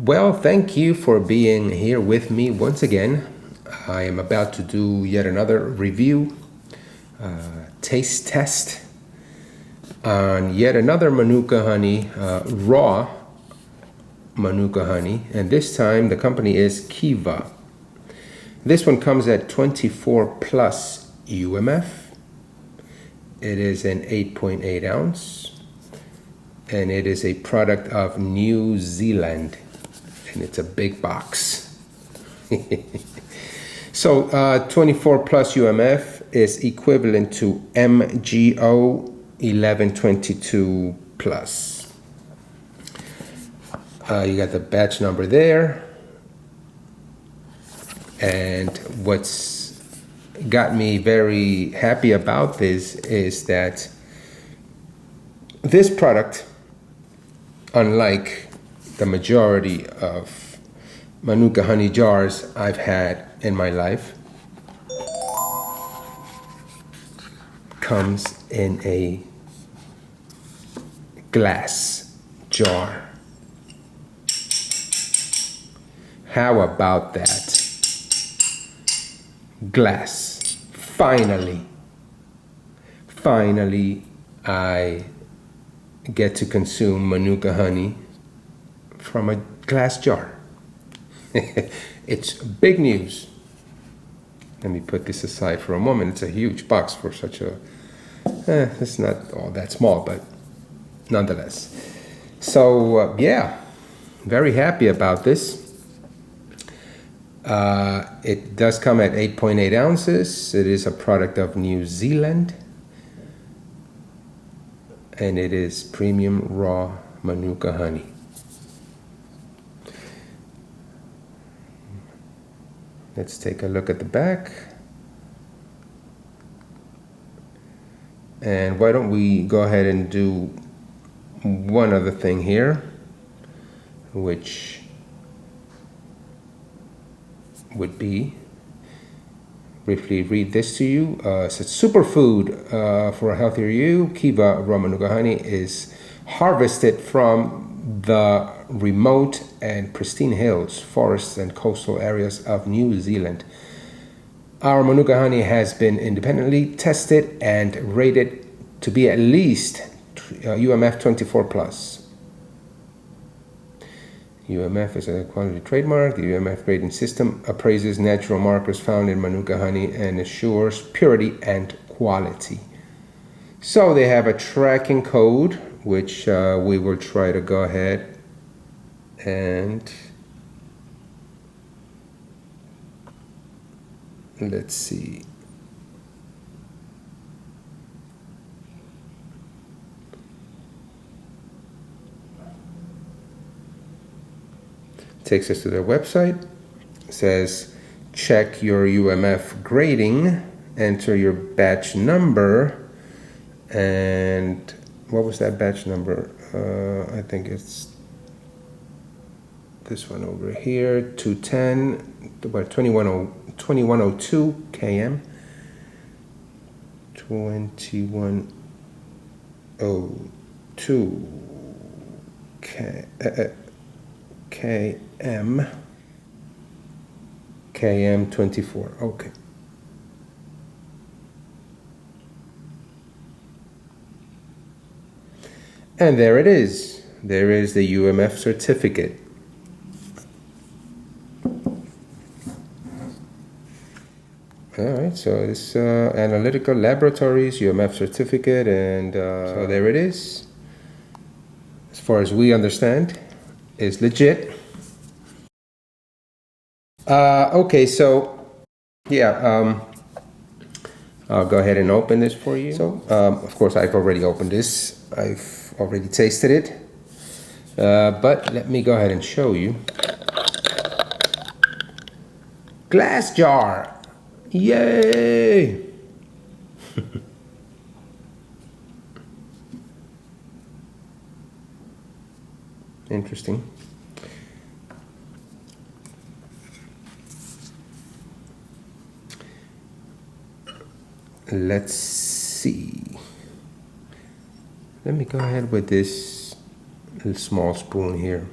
Well, thank you for being here with me once again. I am about to do yet another review, taste test on yet another Manuka honey, raw Manuka honey, and this time the company is Kiva. This one comes at 24 plus UMF. It is an 8.8 ounce, and it is a product of New Zealand, and it's a big box. So 24 plus UMF is equivalent to MGO 1122 plus. You got the batch number there, and what's got me very happy about this is that this product, unlike the majority of Manuka honey jars I've had in my life, comes in a glass jar. How about that? Glass. Finally, I get to consume Manuka honey from a glass jar. It's big news. Let me put this aside for a moment. It's a huge box for such a, it's not all that small, but nonetheless. So yeah, very happy about this. It does come at 8.8 ounces. It is a product of New Zealand, and it is premium raw Manuka honey. Let's take a look at the back. And why don't we go ahead and do one other thing here, which would be briefly read this to you. It says superfood for a healthier you. Kiva raw Manuka honey is harvested from the remote and pristine hills, forests, and coastal areas of New Zealand. Our Manuka honey has been independently tested and rated to be at least UMF 24 plus. UMF is a quality trademark. The UMF grading system appraises natural markers found in Manuka honey and assures purity and quality. So they have a tracking code, which we will try to go ahead and let's see. Takes us to their website. It says check your UMF grading, enter your batch number, and what was that batch number? I think it's this one over here, 210, about 2102 km. 2102 km 24. Okay. And there it is. There is the UMF certificate. All right, so it's Analytical Laboratories UMF certificate, and so there it is. As far as we understand, is legit. Okay, so yeah, I'll go ahead and open this for you. So, of course, I've already opened this. I've already tasted it, but let me go ahead and show you. Glass jar. Yay! Interesting. Let's see. Let me go ahead with this little small spoon here.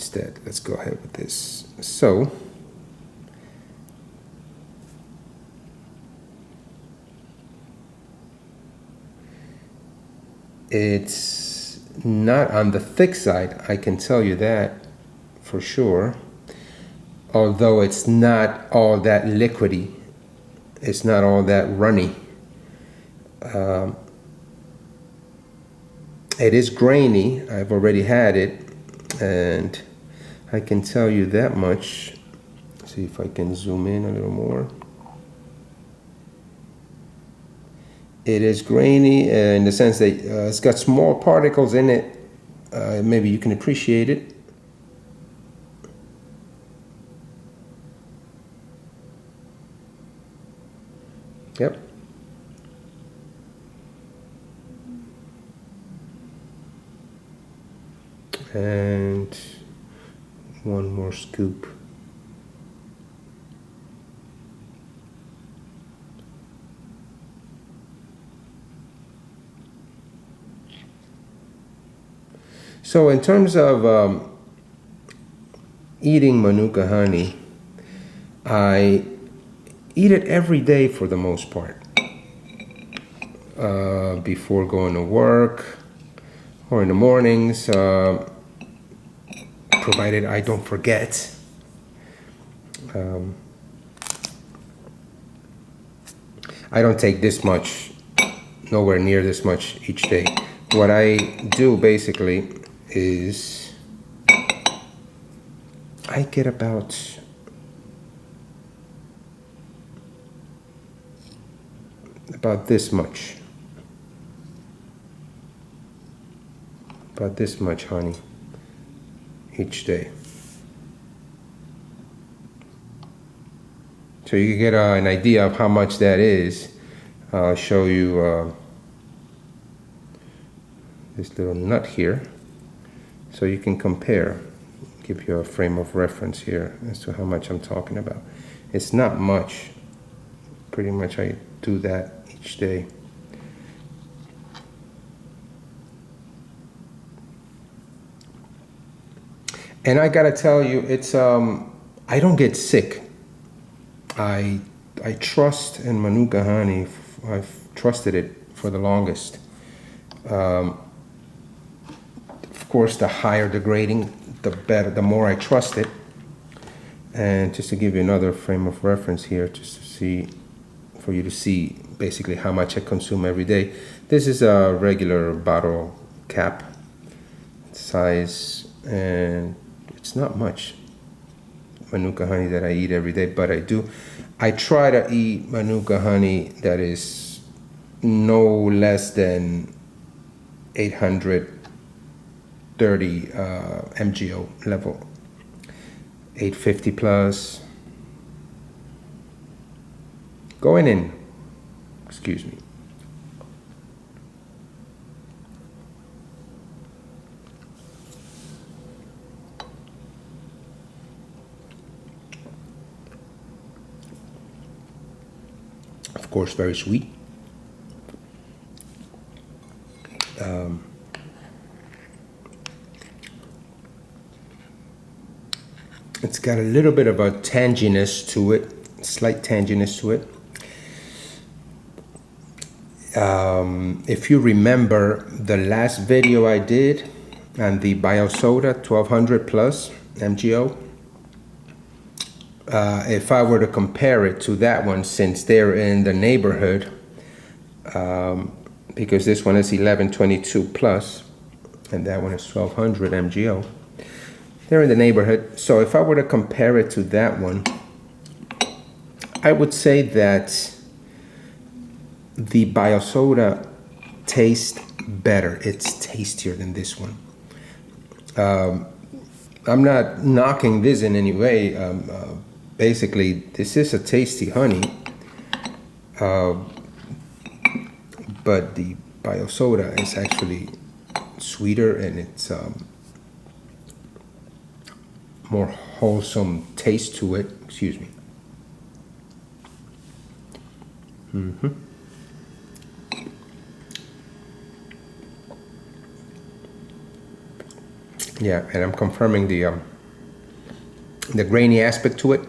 instead. Let's go ahead with this. So it's not on the thick side, I can tell you that for sure. Although it's not all that liquidy, it's not all that runny. It is grainy. I've already had it, and I can tell you that much. See if I can zoom in a little more. It is grainy in the sense that it's got small particles in it. Maybe you can appreciate it. Yep. And one more scoop. So in terms of eating Manuka honey, I eat it every day for the most part. Before going to work or in the mornings, provided I don't forget. I don't take this much, nowhere near this much each day. What I do basically is I get about this much. About this much honey each day. So you can get an idea of how much that is. I'll show you this little nut here, so you can compare, give you a frame of reference here as to how much I'm talking about. It's not much. Pretty much I do that each day. And I gotta tell you, it's I don't get sick. I trust in Manuka honey. I've trusted it for the longest. Of course, the higher the grading, the better, the more I trust it. And just to give you another frame of reference here, just to see, for you to see basically how much I consume every day. This is a regular bottle cap size, and it's not much Manuka honey that I eat every day, but I do. I try to eat Manuka honey that is no less than 830 MGO level. 850 plus. Going in, excuse me. Of course, very sweet. It's got a little bit of a tanginess to it, slight tanginess to it. If you remember the last video I did on the Biosoda 1200 plus MGO, if I were to compare it to that one, since they're in the neighborhood, because this one is 1122 plus and that one is 1200 MGO, they're in the neighborhood. So if I were to compare it to that one, I would say that the Biosoda tastes better. It's tastier than this one. I'm not knocking this in any way. Basically, this is a tasty honey, but the Biosoda is actually sweeter, and it's more wholesome taste to it. Excuse me. Yeah, and I'm confirming the grainy aspect to it,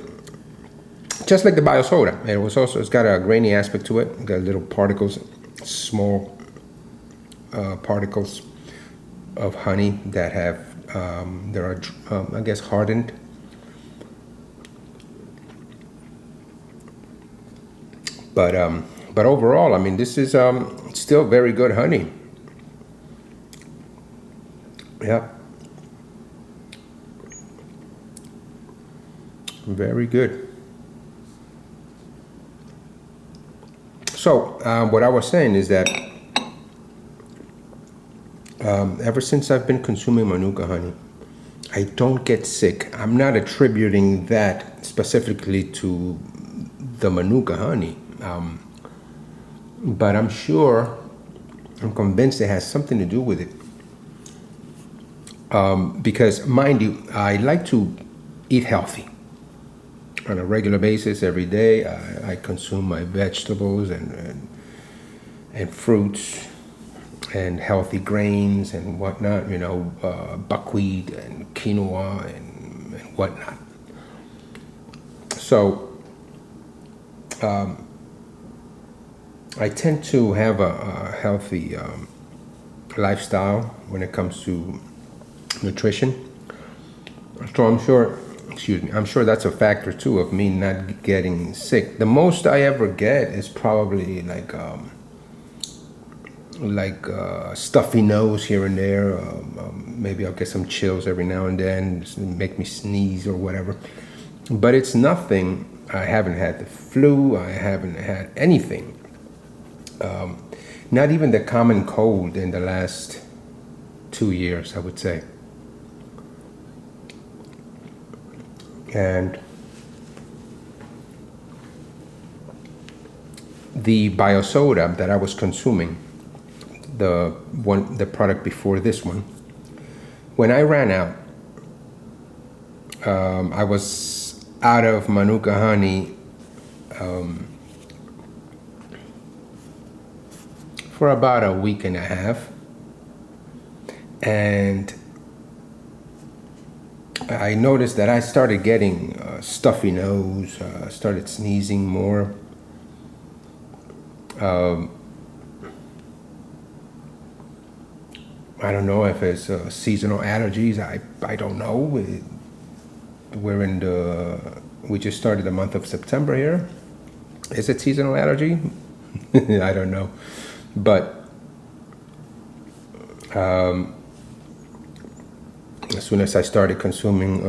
just like the bio soda. It's got a grainy aspect to it. It's got little particles, small particles of honey that have there are I guess hardened. But overall, I mean, this is still very good honey. Yeah, very good. So what I was saying is that ever since I've been consuming Manuka honey, I don't get sick. I'm not attributing that specifically to the Manuka honey, but I'm convinced it has something to do with it. Because, mind you, I like to eat healthy on a regular basis every day. I consume my vegetables and fruits and healthy grains and whatnot, buckwheat and quinoa and whatnot. So I tend to have a healthy lifestyle when it comes to nutrition. So I'm sure that's a factor too of me not getting sick. The most I ever get is probably like stuffy nose here and there. Maybe I'll get some chills every now and then, make me sneeze or whatever. But it's nothing. I haven't had the flu. I haven't had anything. Not even the common cold in the last 2 years, I would say. And the bio soda that I was consuming, the product before this one, when I ran out, I was out of Manuka honey for about a week and a half, and I noticed that I started getting stuffy nose, started sneezing more. I don't know if it's seasonal allergies. I don't know. We just started the month of September here. Is it seasonal allergy? I don't know. But as soon as I started consuming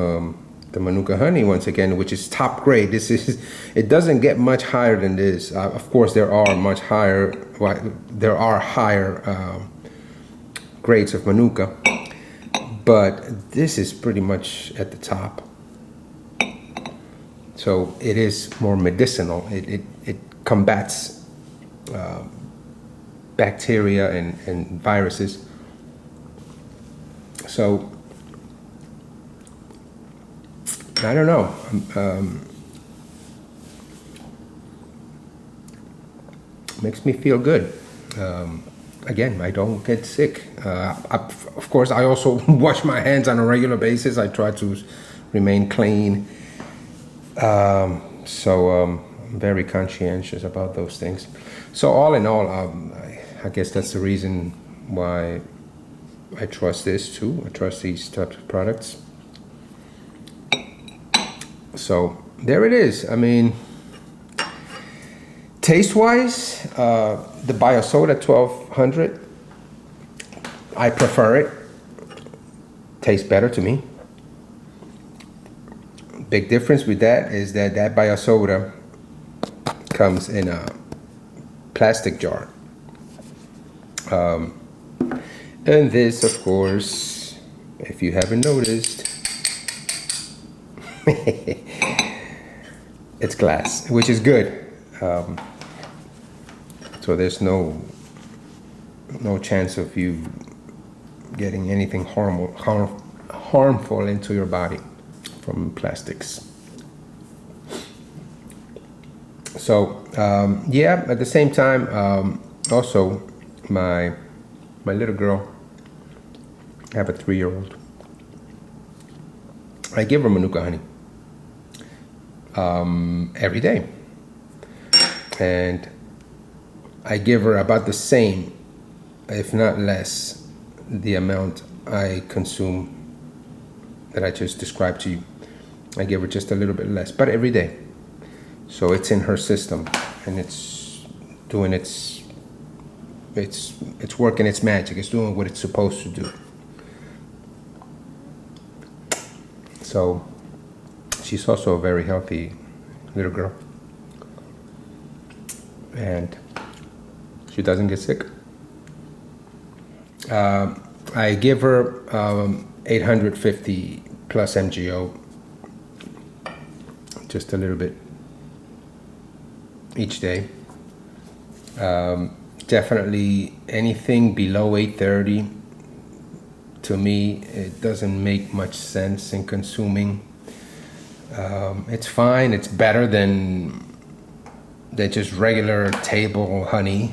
the Manuka honey once again, which is top grade, it doesn't get much higher than this. Of course, there are higher grades of Manuka, but this is pretty much at the top. So it is more medicinal. It combats bacteria and viruses. So I don't know. Makes me feel good. Again, I don't get sick. Of course, I also wash my hands on a regular basis. I try to remain clean. I'm very conscientious about those things. So all in all, I guess that's the reason why I trust this too. I trust these types of products. So there it is. I mean, taste-wise, the Bio Soda 1200, I prefer it. Tastes better to me. Big difference with that is that Bio Soda comes in a plastic jar. And this, of course, if you haven't noticed, it's glass, which is good. So there's no chance of you getting anything harmful into your body from plastics. So yeah, at the same time, also my little girl, I have a 3-year-old, I give her Manuka honey every day. And I give her about the same, if not less, the amount I consume that I just described to you. I give her just a little bit less, but every day. So it's in her system, and it's doing it's working its magic. It's doing what it's supposed to do. So she's also a very healthy little girl, and she doesn't get sick. I give her 850 plus MGO, just a little bit each day. Definitely anything below 830, to me, it doesn't make much sense in consuming. It's fine. It's better than just regular table honey.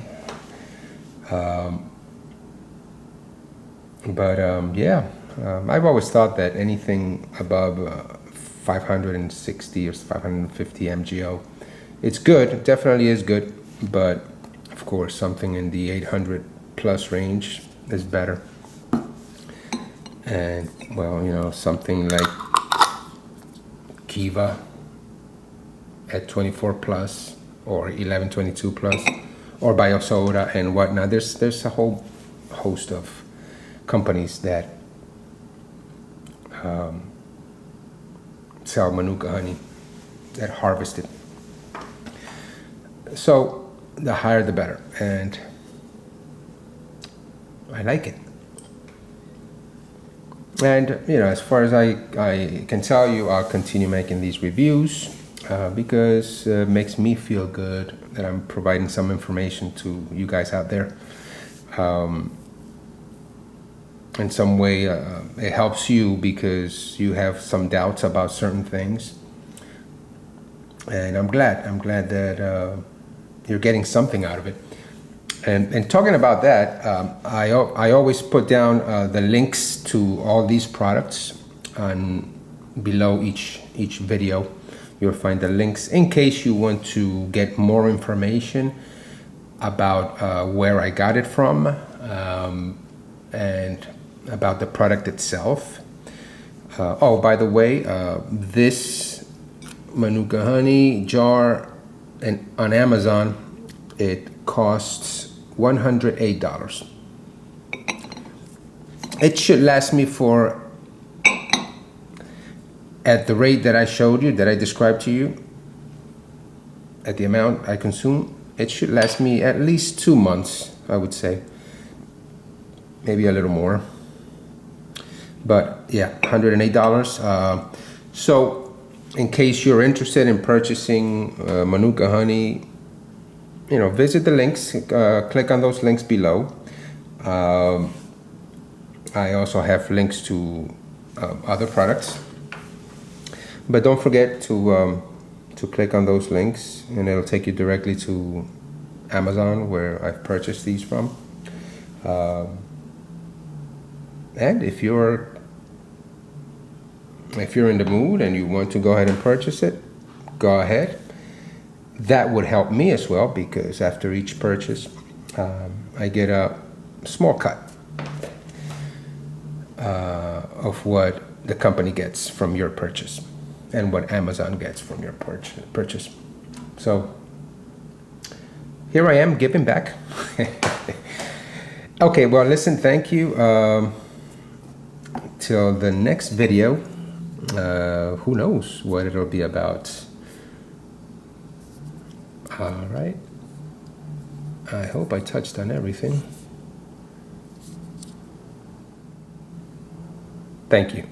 I've always thought that anything above 560 or 550 MGO, it's good. It definitely is good, but of course, something in the 800 plus range is better. And well, something like Kiva at 24 plus or 1122 plus, or Biosoda and whatnot. There's a whole host of companies that sell Manuka honey, that harvest it. So the higher the better, and I like it. And as far as I can tell you, I'll continue making these reviews because it makes me feel good that I'm providing some information to you guys out there. In some way, it helps you because you have some doubts about certain things, and I'm glad that you're getting something out of it. And talking about that, I always put down the links to all these products on below each video. You'll find the links in case you want to get more information about where I got it from and about the product itself. By the way, this Manuka honey jar on Amazon, it costs $108. It should last me for, at the rate that I showed you, that I described to you, at the amount I consume, it should last me at least 2 months, I would say. Maybe a little more. But yeah, $108. So in case you're interested in purchasing Manuka honey, visit the links, click on those links below. I also have links to other products, but don't forget to click on those links, and it'll take you directly to Amazon, where I've purchased these from. And if you're in the mood and you want to go ahead and purchase it, go ahead. That would help me as well, because after each purchase, I get a small cut of what the company gets from your purchase and what Amazon gets from your purchase. So here I am giving back. Okay, well, listen, thank you. Till the next video, who knows what it'll be about. All right. I hope I touched on everything. Thank you.